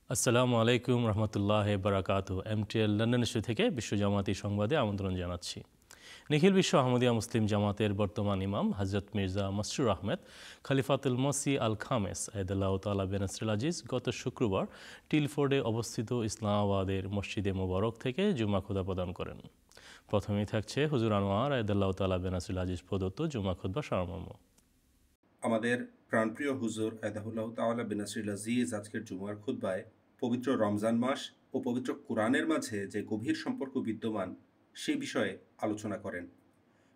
আসসালামু আলাইকুম রহমতুল্লাহ বারাকাতু। MTL লন্ডন ইস্যু থেকে বিশ্ব জামাতি সংবাদে আমন্ত্রণ জানাচ্ছি। নিখিল বিশ্ব আহমদিয়া মুসলিম জামাতের বর্তমান ইমাম হজরত মির্জা মসরুর আহমেদ খলিফাতুল মসি আল খামেস আয়দাল্লাহ তাআলা বেনসরুল আজিজ গত শুক্রবার টিলফোর্ডে অবস্থিত ইসলামাবাদের মসজিদে মোবারক থেকে জুমা খুতবা প্রদান করেন। প্রথমেই থাকছে হুজুর আনোয়ার আয়দাল্লাহ তাআলা বেনসরুল আজিজ প্রদত্ত জুমা খুতবা সারমর্ম। আমাদের প্রাণপ্রিয় হুজুর আয়দাহুল্লাহ তাআলা বেনসরুল আজিজ আজকের জুমার খুতবায় পবিত্র রমজান মাস ও পবিত্র কোরআনের মাঝে যে গভীর সম্পর্ক বিদ্যমান সেই বিষয়ে আলোচনা করেন।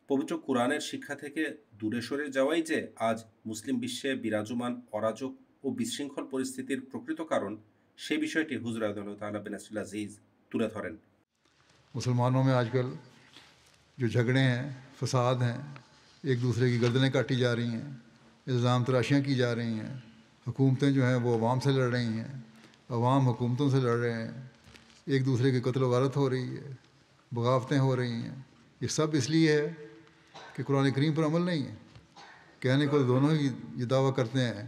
পবিত্র কোরআনের শিক্ষা থেকে দূরে সরে যাওয়াই যে আজ মুসলিম বিশ্বে বিরাজমান অরাজক ও বিশৃঙ্খল পরিস্থিতির প্রকৃত কারণ, সেই বিষয়টি হুজুর আয়দাহুল্লাহ তাআলা বেনসরুল আজিজ তুলে ধরেন। मुसलमानों में आजकल जो झगड़े हैं, फसाद हैं, एक दूसरे की गर्दनें काटी जा रही हैं, इल्ज़ाम तराशियाँ की जा रही हैं, हुकूमतें जो हैं वो अवाम से लड़ रही हैं, अवाम हुकूमतों से लड़ रहे हैं, एक दूसरे की कत्ल वारत हो रही है, बगावतें हो रही हैं। ये सब इसलिए है कि कुरान करीम पर अमल नहीं है। कहने को दोनों ही ये दावा करते हैं,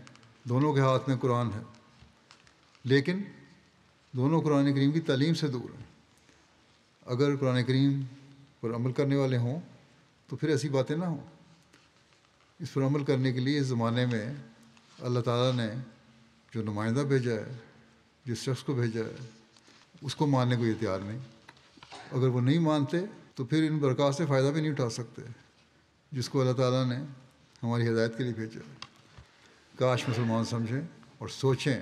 दोनों के हाथ में कुरान है, लेकिन दोनों कुरान करीम की तालीम से दूर हैं। अगर कुरान करीम पर अमल करने वाले हों तो फिर ऐसी बातें ना हों। इस पर अमल करने के लिए इस ज़माने में अल्लाह ताला ने जो नुमाइंदा भेजा है, जिस शख्स को भेजा है, उसको मानने को ये तैयार नहीं। अगर वो नहीं मानते तो फिर इन बरक़ात से फ़ायदा भी नहीं उठा सकते जिसको अल्लाह ताला ने हमारी हिदायत के लिए भेजा है। काश मुसलमान समझें और सोचें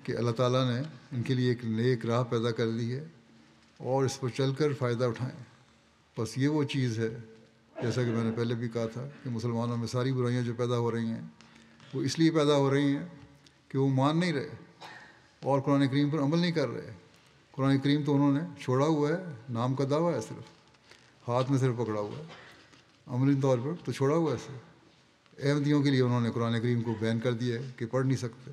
कि अल्लाह ताला ने इनके लिए एक नेक राह पैदा कर दी है और इस पर चलकर फ़ायदा उठाएं। बस ये वो चीज़ है, जैसा कि मैंने पहले भी कहा था, कि मुसलमानों में सारी बुराइयां जो पैदा हो रही हैं वो इसलिए पैदा हो रही हैं कि वो मान नहीं रहे और कुरान करीम पर अमल नहीं कर रहे। कुरान करीम तो उन्होंने छोड़ा हुआ है, नाम का दावा है, सिर्फ हाथ में सिर्फ पकड़ा हुआ है, अमली तौर पर तो छोड़ा हुआ है। सिर्फ अहमदियों के लिए उन्होंने कुरान करीम को बैन कर दिया है कि पढ़ नहीं सकते।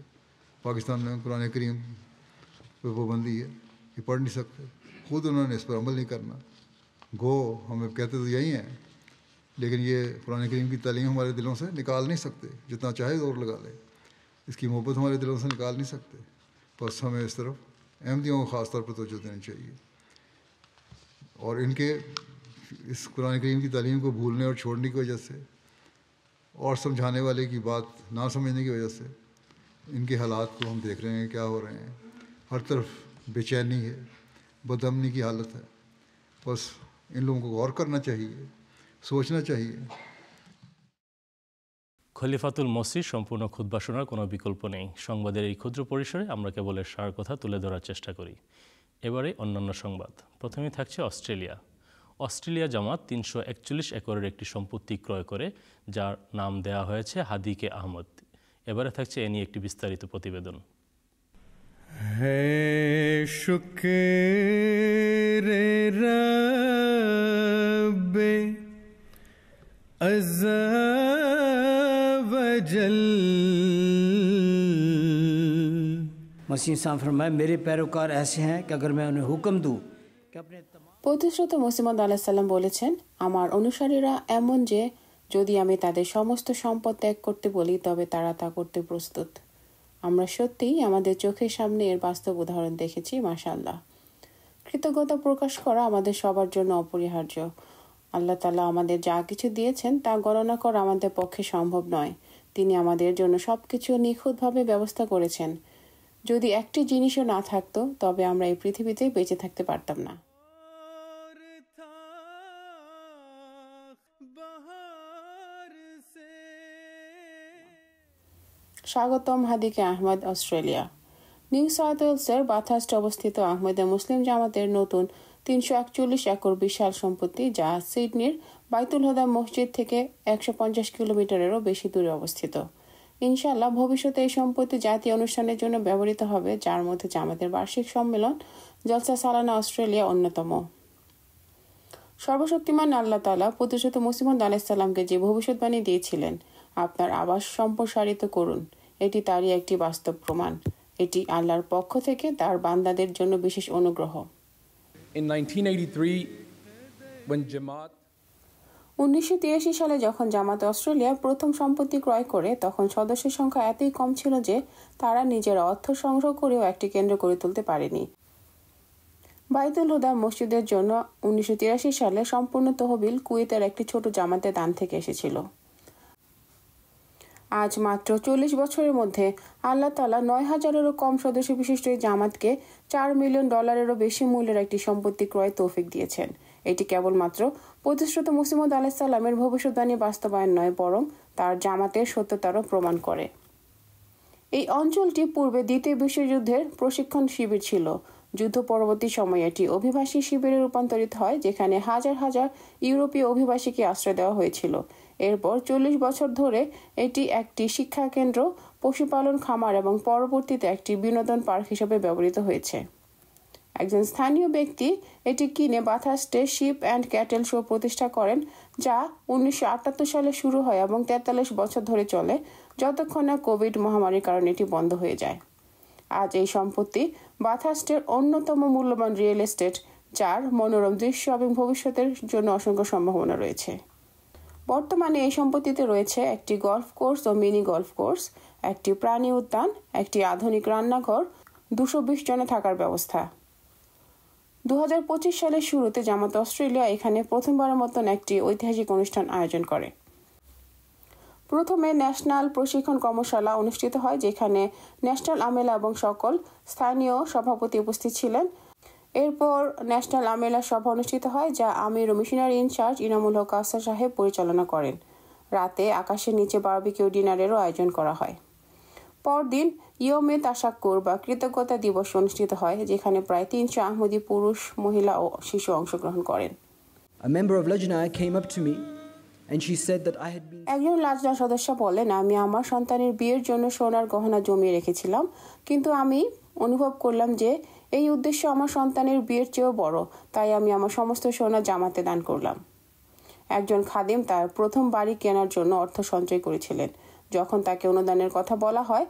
पाकिस्तान में कुरान करीम पर पाबंदी है कि पढ़ नहीं सकते, खुद उन्होंने इस पर अमल नहीं करना। गो हमें कहते तो यही हैं, लेकिन ये कुरान करीम की तालीम हमारे दिलों से निकाल नहीं सकते, जितना चाहे जोर लगा ले, इसकी मोहब्बत हमारे दिलों से निकाल नहीं सकते। बस हमें इस तरफ अहमदियों को ख़ास तौर पर तवज्जो देनी चाहिए और इनके इस कुरान करीम की तालीम को भूलने और छोड़ने की वजह से और समझाने वाले की बात ना समझने की वजह से इनके हालात को हम देख रहे हैं क्या हो रहे हैं। हर तरफ बेचैनी है, बदअमनी की हालत है। बस इन लोगों को गौर करना चाहिए, सोचना चाहिए। খলিফাতুল মসির সম্পূর্ণ খুতবা শোনার কোনো বিকল্প নেই। সংবাদের এই ক্ষুদ্র পরিসরে আমরা কেবল এর সার কথা তুলে ধরার চেষ্টা করি। এবারে অন্যান্য সংবাদ। প্রথমেই থাকছে অস্ট্রেলিয়া জামাত 341 একরের একটি সম্পত্তি ক্রয় করে যার নাম দেয়া হয়েছে হাদিকে আহমদ। এবারে থাকছে এ নিয়ে একটি বিস্তারিত প্রতিবেদন। है शुक्र रब्बे अज़्ज़ा वजल। मसीह साहब फरमाए, मेरे पैरोकार ऐसे हैं कि अगर मैं उन्हें हुक्म दूं कि अपने প্রতিশ্রুত মুহাম্মদ আলাইহিস সালাম বলেছেন, আমার অনুসারীরা এমন যে যদি আমি তাদের সমস্ত সম্পদ ত্যাগ করতে বলি তবে তারা তা করতে প্রস্তুত। আমরা সত্যিই আমাদের চোখের সামনে এর বাস্তব উদাহরণ দেখেছি। মাশাআল্লাহ। কৃতজ্ঞতা প্রকাশ করা আমাদের সবার জন্য অপরিহার্য। আল্লাহ তাআলা আমাদের যা কিছু দিয়েছেন তা গণনা করা আমাদের পক্ষে সম্ভব নয়। তিনি আমাদের জন্য সবকিছু নিখুঁতভাবে ব্যবস্থা করেছেন। যদি একটি জিনিসও না থাকতো তবে আমরা এই পৃথিবীতে বেঁচে থাকতে পারতাম না। স্বাগতম হাদিকে আহমদ, অস্ট্রেলিয়া। নিউ সাউথ ওয়েলসের বাথার্স্টে অবস্থিত আহমদে মুসলিম জামাতের নতুন 341 একর বিশাল সম্পত্তি, যা সিডনির বাইতুল হুদা মসজিদ থেকে 150 কিলোমিটারেরও বেশি দূরে অবস্থিত। ইনশাআল্লাহ ভবিষ্যতে এই সম্পত্তি জাতীয় অনুষ্ঠানের জন্য ব্যবহৃত হবে, যার মধ্যে জামাতের বার্ষিক সম্মেলন জলসা সালানা অস্ট্রেলিয়া অন্যতম। সর্বশক্তিমান আল্লাহ তাআলা প্রতিশ্রুত মুহাম্মদ আলাইহিস সালামকে যে ভবিষ্যৎবাণী দিয়েছিলেন, আপনার আবাস সম্প্রসারিত করুন, এটি তারই একটি বাস্তব প্রমাণ। এটি আল্লাহর পক্ষ থেকে তার বান্দাদের জন্য বিশেষ অনুগ্রহ। In 1983, when Jamaat 1983 সালে যখন জামাতে অস্ট্রেলিয়া প্রথম সম্পত্তি ক্রয় করে তখন সদস্যের সংখ্যা এতই কম ছিল যে তারা নিজের অর্থ সংগ্রহ করেও একটি কেন্দ্র গড়ে তুলতে পারেনি। বাইতুল হুদা মসজিদের জন্য 1983 সালে সম্পূর্ণ তহবিল কুয়েতের একটি ছোট জামাতে দান থেকে এসেছিল। আজ মাত্র 40 বছরের মধ্যে আল্লাহ তাআলা 9,000-এরও কম সদস্য বিশিষ্ট এই জামাতকে $4 মিলিয়নেরও বেশি মূল্যের একটি সম্পত্তি ক্রয় তৌফিক দিয়েছেন। এটি কেবলমাত্র প্রতিশ্রুত মসিহ মাউদ আলাইহিস সালামের ভবিষ্যদ্বাণী বাস্তবায়ন নয়, বরং তার জামাতের সত্যতারও প্রমাণ করে। এই অঞ্চলটি পূর্বে দ্বিতীয় বিশ্বযুদ্ধের প্রশিক্ষণ শিবির ছিল। যুদ্ধ পরবর্তী সময়ে এটি অভিবাসী শিবিরে রূপান্তরিত হয়, যেখানে হাজার হাজার ইউরোপীয় অভিবাসীকে আশ্রয় দেওয়া হয়েছিল। এরপর 40 বছর ধরে এটি একটি শিক্ষা কেন্দ্র, পশুপালন খামার এবং পরবর্তীতে একটি বিনোদন পার্ক হিসেবে ব্যবহৃত হয়েছে। একজন স্থানীয় ব্যক্তি এটি কিনে বাথার্স্টে শিপ অ্যান্ড ক্যাটেল শো প্রতিষ্ঠা করেন, যা 1978 সালে শুরু হয় এবং 43 বছর ধরে চলে, যতক্ষণ না কোভিড মহামারীর কারণে এটি বন্ধ হয়ে যায়। আজ এই সম্পত্তি বাথার্স্টের অন্যতম মূল্যবান রিয়েল এস্টেট, যার মনোরম দৃশ্য এবং ভবিষ্যতের জন্য অসংখ্য সম্ভাবনা রয়েছে। বর্তমানে এই সম্পত্তিতে রয়েছে একটি গলফ কোর্স ও মিনি গলফ কোর্স, একটি প্রাণী উদ্যান, একটি আধুনিক রান্নাঘর, 220 জনে থাকার ব্যবস্থা। 2025 সালের শুরুতে জামাত অস্ট্রেলিয়া এখানে প্রথমবারের মতন একটি ঐতিহাসিক অনুষ্ঠান আয়োজন করে। প্রথমে ন্যাশনাল প্রশিক্ষণ কর্মশালা অনুষ্ঠিত হয়, যেখানে ন্যাশনাল আমেলা এবং সকল স্থানীয় সভাপতি উপস্থিত ছিলেন। এরপর ন্যাশনাল আমেলা সভা অনুষ্ঠিত হয়, যা আমির ও মিশনারি ইনচার্জ ইনামুল হক কাউসার সাহেব পরিচালনা করেন। রাতে আকাশের নিচে বারবিকিউ ডিনারেরও আয়োজন করা হয়। পরদিন ইয়মে তাশাক্কুর বা কৃতজ্ঞতা দিবস অনুষ্ঠিত হয়, যেখানে প্রায় 300 আহমদি পুরুষ, মহিলা ও শিশু অংশগ্রহণ করেন। A member of Lajna came up to me and she said that I had been... একজন লাজনা সদস্য বলেন, আমি আমার সন্তানের বিয়ের জন্য সোনার গহনা জমিয়ে রেখেছিলাম, কিন্তু আমি অনুভব করলাম যে এই উদ্দেশ্য আমার সন্তানের বিয়ের চেয়েও বড়, তাই আমি আমার সমস্ত সোনা জামাতে দান করলাম। একজন খাদিম তার প্রথম বাড়ি কেনার জন্য অর্থ সঞ্চয় করেছিলেন। যখন তাকে অনুদানের কথা বলা হয়,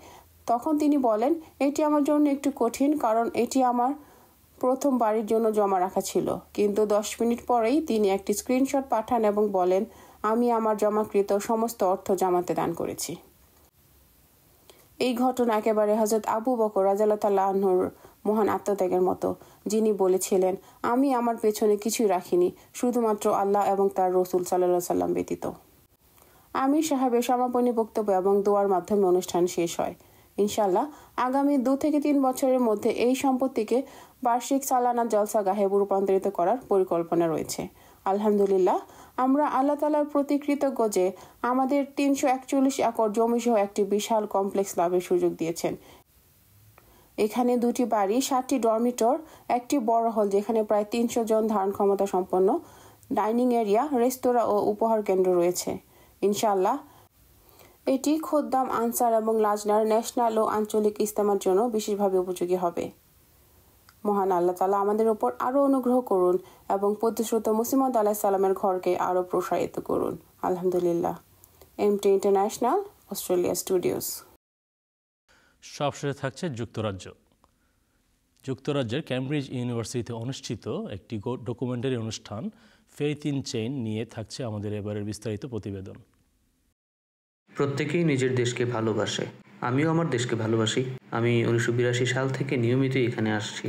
তখন তিনি বলেন, এটি আমার জন্য একটু কঠিন, কারণ এটি আমার প্রথম বাড়ির জন্য জমা রাখা ছিল। কিন্তু 10 মিনিট পরেই তিনি একটি স্ক্রিনশট পাঠান এবং বলেন, আমি আমার জমাকৃত সমস্ত অর্থ জামাতে দান করেছি। এই ঘটনা একেবারে হযরত আবু বকর রাদিয়াল্লাহু তাআলা আনহুর মহান আত্মত্যাগের মতো, যিনি বলেছিলেন, আমি আমার পেছনে কিছুই রাখিনি, শুধুমাত্র আল্লাহ এবং তার রাসূল সাল্লাল্লাহু আলাইহি সাল্লাম ব্যতীত। আমির সাহেবের সমাপনী বক্তব্য এবং দোয়ার মাধ্যমে অনুষ্ঠান শেষ হয়। ইনশাআল্লাহ আগামী 2 থেকে 3 বছরের মধ্যে এই সম্পত্তিকে বার্ষিক সালানা জলসাগাহে রূপান্তরিত করার পরিকল্পনা রয়েছে। আলহামদুলিল্লাহ, আমরা আল্লাহ তাআলার প্রতি কৃতজ্ঞ যে আমাদের 341 একর জমি সহ একটি বিশাল কমপ্লেক্স লাভের সুযোগ দিয়েছেন। এখানে 2টি বাড়ি, 7টি ডরমিটর, একটি বড় হল যেখানে প্রায় 300 জন ধারণ ক্ষমতা সম্পন্ন, ডাইনিং এরিয়া, রেস্তোরাঁ ও উপহার কেন্দ্র রয়েছে। ইনশাআল্লাহ এটি খোদ্দাম, আনসার এবং লাজনার ন্যাশনাল ও আঞ্চলিক ইজতেমার জন্য বিশেষভাবে উপযোগী হবে। মহান আল্লাহ তাআলা আমাদের উপর আরও অনুগ্রহ করুন এবং প্রতিশ্রুত মসিহ মাউদ আলাইহিস সালামের ঘরকে আরও প্রসারিত করুন। আলহামদুলিল্লাহ। MT international, Australia studios. সবশেষে থাকছে যুক্তরাজ্যের ক্যামব্রিজ ইউনিভার্সিটিতে অনুষ্ঠিত একটি ডকুমেন্টারি অনুষ্ঠান ফেইথ ইন চেইন নিয়ে থাকছে আমাদের এবারের বিস্তারিত প্রতিবেদন। প্রত্যেকেই নিজের দেশকে ভালোবাসে। আমিও আমার দেশকে ভালোবাসি। আমি 1982 সাল থেকে নিয়মিত এখানে আসছি।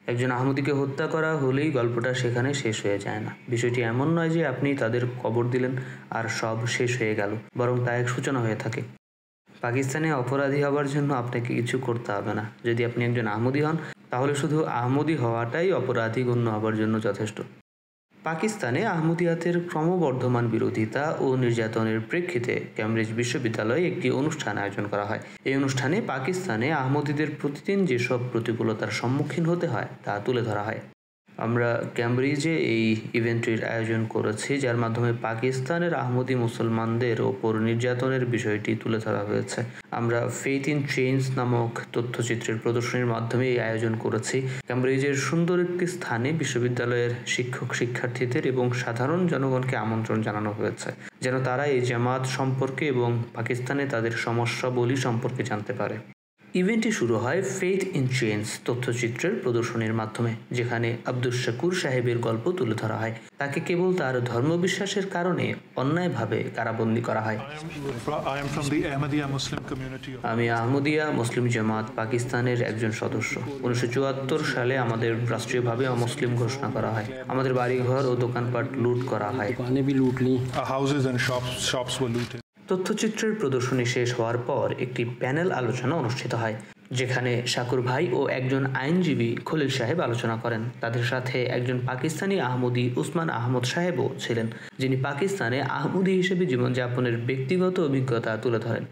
একজন আহমদীকে হত্যা করা হলেই গল্পটা সেখানে শেষ হয়ে যায় না। বিষয়টি এমন নয় যে আপনি তাদের কবর দিলেন আর সব শেষ হয়ে গেল, বরং তা এক সূচনা হয়ে থাকে। পাকিস্তানে অপরাধী হবার জন্য আপনাকে কিছু করতে হবে না। যদি আপনি একজন আহমদী হন, তাহলে শুধু আহমদী হওয়াটাই অপরাধী গণ্য হবার জন্য যথেষ্ট। পাকিস্তানে আহমদিয়াতের ক্রমবর্ধমান বিরোধিতা ও নির্যাতনের প্রেক্ষিতে ক্যামব্রিজ বিশ্ববিদ্যালয়ে একটি অনুষ্ঠান আয়োজন করা হয়। এই অনুষ্ঠানে পাকিস্তানে আহমদীদের প্রতিদিন যেসব প্রতিকূলতার সম্মুখীন হতে হয় তা তুলে ধরা হয়। আমরা ক্যামব্রিজে এই ইভেন্টটির আয়োজন করেছি, যার মাধ্যমে পাকিস্তানের আহমদী মুসলমানদের ওপর নির্যাতনের বিষয়টি তুলে ধরা হয়েছে। আমরা ফেইথ ইন চেঞ্জ নামক তথ্যচিত্রের প্রদর্শনীর মাধ্যমে এই আয়োজন করেছি। ক্যামব্রিজের সুন্দর একটি স্থানে বিশ্ববিদ্যালয়ের শিক্ষক, শিক্ষার্থীদের এবং সাধারণ জনগণকে আমন্ত্রণ জানানো হয়েছে, যেন তারা এই জামাত সম্পর্কে এবং পাকিস্তানে তাদের সমস্যাবলী সম্পর্কে জানতে পারে। ইভেন্টটি শুরু হয় ফেইথ ইন চেঞ্জ তথ্যচিত্রের প্রদর্শনীর মাধ্যমে, যেখানে আব্দুস শাকুর সাহেবের গল্প তুলে ধরা হয়। তাকে কেবল তার ধর্মবিশ্বাসের কারণে অন্যায়ভাবে কারাবন্দী করা হয়। আমি আহমদিয়া মুসলিম জামাত পাকিস্তানের একজন সদস্য। 1974 সালে আমাদের রাষ্ট্রীয়ভাবে অমুসলিম ঘোষণা করা হয়। আমাদের বাড়িঘর ও দোকানপাট লুট করা হয়। তথ্যচিত্রের প্রদর্শনী শেষ হওয়ার পর একটি প্যানেল আলোচনা অনুষ্ঠিত হয়, যেখানে শাকুর ভাই ও একজন আইনজীবী খলিল সাহেব আলোচনা করেন। তাদের সাথে একজন পাকিস্তানি আহমদি উসমান আহমদ সাহেবও ছিলেন, যিনি পাকিস্তানে আহমদি হিসেবে জীবনযাপনের ব্যক্তিগত অভিজ্ঞতা তুলে ধরেন।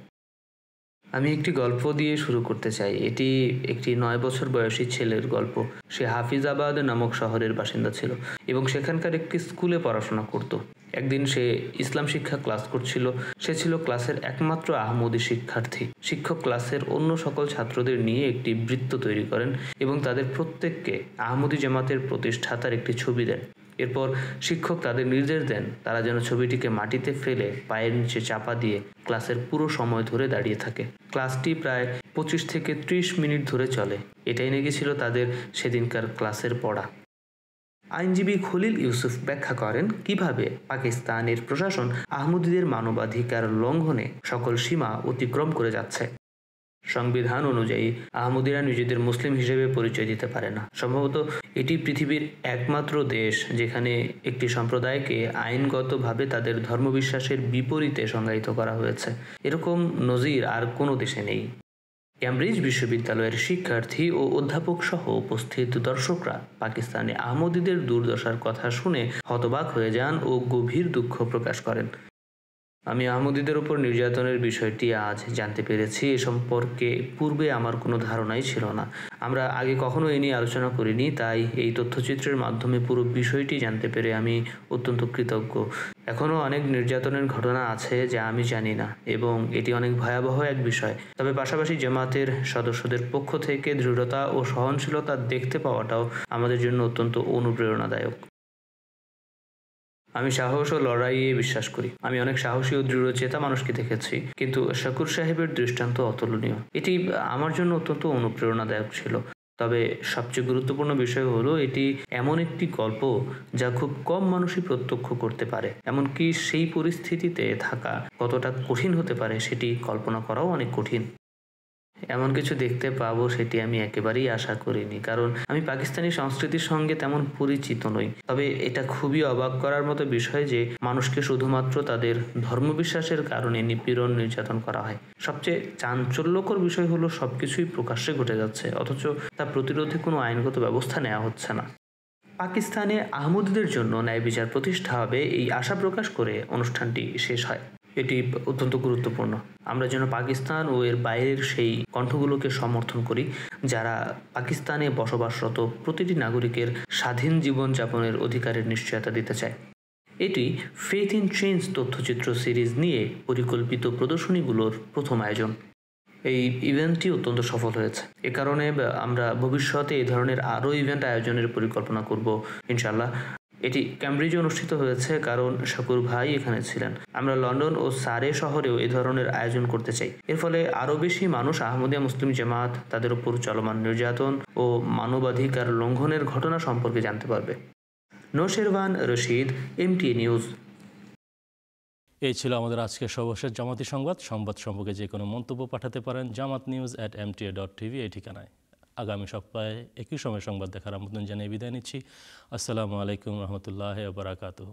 আমি একটি গল্প দিয়ে শুরু করতে চাই। এটি একটি 9 বছর বয়সী ছেলের গল্প। সে হাফিজাবাদ নামক শহরের বাসিন্দা ছিল এবং সেখানকার একটি স্কুলে পড়াশোনা করত। একদিন সে ইসলাম শিক্ষা ক্লাস করছিল। সে ছিল ক্লাসের একমাত্র আহমদি শিক্ষার্থী। শিক্ষক ক্লাসের অন্য সকল ছাত্রদের নিয়ে একটি বৃত্ত তৈরি করেন এবং তাদের প্রত্যেককে আহমদি জামাতের প্রতিষ্ঠাতার একটি ছবি দেন। এরপর শিক্ষক তাদের নির্দেশ দেন তারা যেন ছবিটিকে মাটিতে ফেলে পায়ের নিচে চাপা দিয়ে ক্লাসের পুরো সময় ধরে দাঁড়িয়ে থাকে। ক্লাসটি প্রায় 25 থেকে 30 মিনিট ধরে চলে। এটাই নাকি ছিল তাদের সেদিনকার ক্লাসের পড়া। আইনজীবী খলিল ইউসুফ ব্যাখ্যা করেন কিভাবে পাকিস্তানের প্রশাসন আহমদীদের মানবাধিকার লঙ্ঘনে সকল সীমা অতিক্রম করে যাচ্ছে। সংবিধান অনুযায়ী আহমদীরা নিজেদের মুসলিম হিসেবে পরিচয় দিতে পারে না। সম্ভবত এটি পৃথিবীর একমাত্র দেশ যেখানে একটি সম্প্রদায়কে আইনগতভাবে তাদের ধর্মবিশ্বাসের বিপরীতে সংজ্ঞায়িত করা হয়েছে। এরকম নজির আর কোনো দেশে নেই। ক্যামব্রিজ বিশ্ববিদ্যালয়ের শিক্ষার্থী ও অধ্যাপক সহ উপস্থিত দর্শকরা পাকিস্তানে আহমদীদের দুর্দশার কথা শুনে হতবাক হয়ে যান ও গভীর দুঃখ প্রকাশ করেন। আমি আহমদীদের উপর নির্যাতনের বিষয়টি আজ জানতে পেরেছি। এ সম্পর্কে পূর্বে আমার কোনো ধারণাই ছিল না। আমরা আগে কখনো এ নিয়ে আলোচনা করিনি, তাই এই তথ্যচিত্রের মাধ্যমে পুরো বিষয়টি জানতে পেরে আমি অত্যন্ত কৃতজ্ঞ। এখনও অনেক নির্যাতনের ঘটনা আছে যা আমি জানি না এবং এটি অনেক ভয়াবহ এক বিষয়। তবে পাশাপাশি জামাতের সদস্যদের পক্ষ থেকে দৃঢ়তা ও সহনশীলতা দেখতে পাওয়াটাও আমাদের জন্য অত্যন্ত অনুপ্রেরণাদায়ক। আমি সাহস ও লড়াইয়ে বিশ্বাস করি। আমি অনেক সাহসী ও দৃঢ়চেতা মানুষকে দেখেছি, কিন্তু শাকুর সাহেবের দৃষ্টান্ত অতুলনীয়। এটি আমার জন্য অত্যন্ত অনুপ্রেরণাদায়ক ছিল। তবে সবচেয়ে গুরুত্বপূর্ণ বিষয় হলো এটি এমন একটি গল্প যা খুব কম মানুষই প্রত্যক্ষ করতে পারে। এমনকি সেই পরিস্থিতিতে থাকা কতটা কঠিন হতে পারে সেটি কল্পনা করাও অনেক কঠিন। এমন কিছু দেখতে পাবো সেটি আমি একেবারেই আশা করিনি, কারণ আমি পাকিস্তানি সংস্কৃতির সঙ্গে তেমন পরিচিত নই। তবে এটা খুবই অবাক করার মতো বিষয় যে মানুষকে শুধুমাত্র তাদের ধর্মবিশ্বাসের কারণে নিপীড়ন নির্যাতন করা হয়। সবচেয়ে চাঞ্চল্যকর বিষয় হলো সবকিছুই প্রকাশ্যে ঘটে যাচ্ছে, অথচ তা প্রতিরোধে কোনো আইনগত ব্যবস্থা নেওয়া হচ্ছে না। পাকিস্তানে আহমদীদের জন্য ন্যায় বিচার প্রতিষ্ঠা হবে এই আশা প্রকাশ করে অনুষ্ঠানটি শেষ হয়। এটি অত্যন্ত গুরুত্বপূর্ণ। আমরা যেন পাকিস্তান ও এর বাইরের সেই কণ্ঠগুলোকে সমর্থন করি যারা পাকিস্তানে বসবাসরত প্রতিটি নাগরিকের স্বাধীন জীবনযাপনের অধিকারের নিশ্চয়তা দিতে চায়। এটি ফেইথ ইন চেঞ্জ তথ্যচিত্র সিরিজ নিয়ে পরিকল্পিত প্রদর্শনীগুলোর প্রথম আয়োজন। এই ইভেন্টটি অত্যন্ত সফল হয়েছে। এ কারণে আমরা ভবিষ্যতে এই ধরনের আরও ইভেন্ট আয়োজনের পরিকল্পনা করব ইনশাল্লাহ। এটি ক্যামব্রিজে অনুষ্ঠিত হয়েছে কারণ শাকুর ভাই এখানে ছিলেন। আমরা লন্ডন ও সারে শহরেও এ ধরনের আয়োজন করতে চাই। এর ফলে আরও বেশি মানুষ আহমদিয়া মুসলিম জামাত, তাদের উপর চলমান নির্যাতন ও মানবাধিকার লঙ্ঘনের ঘটনা সম্পর্কে জানতে পারবে। নৌশেরওয়ান রশিদ, MTA নিউজ। এই ছিল আমাদের আজকের সর্বশেষ জামাতি সংবাদ। সংবাদ সম্পর্কে যে কোনো মন্তব্য পাঠাতে পারেন jamatnews@mta.tv এই ঠিকানায়। আগামী সপ্তাহে একই সময় সংবাদ দেখার আমন্ত্রণ জানিয়ে বিদায় নিচ্ছি। আসসালামু আলাইকুম রহমতুল্লাহ ওয়া বারাকাতুহু।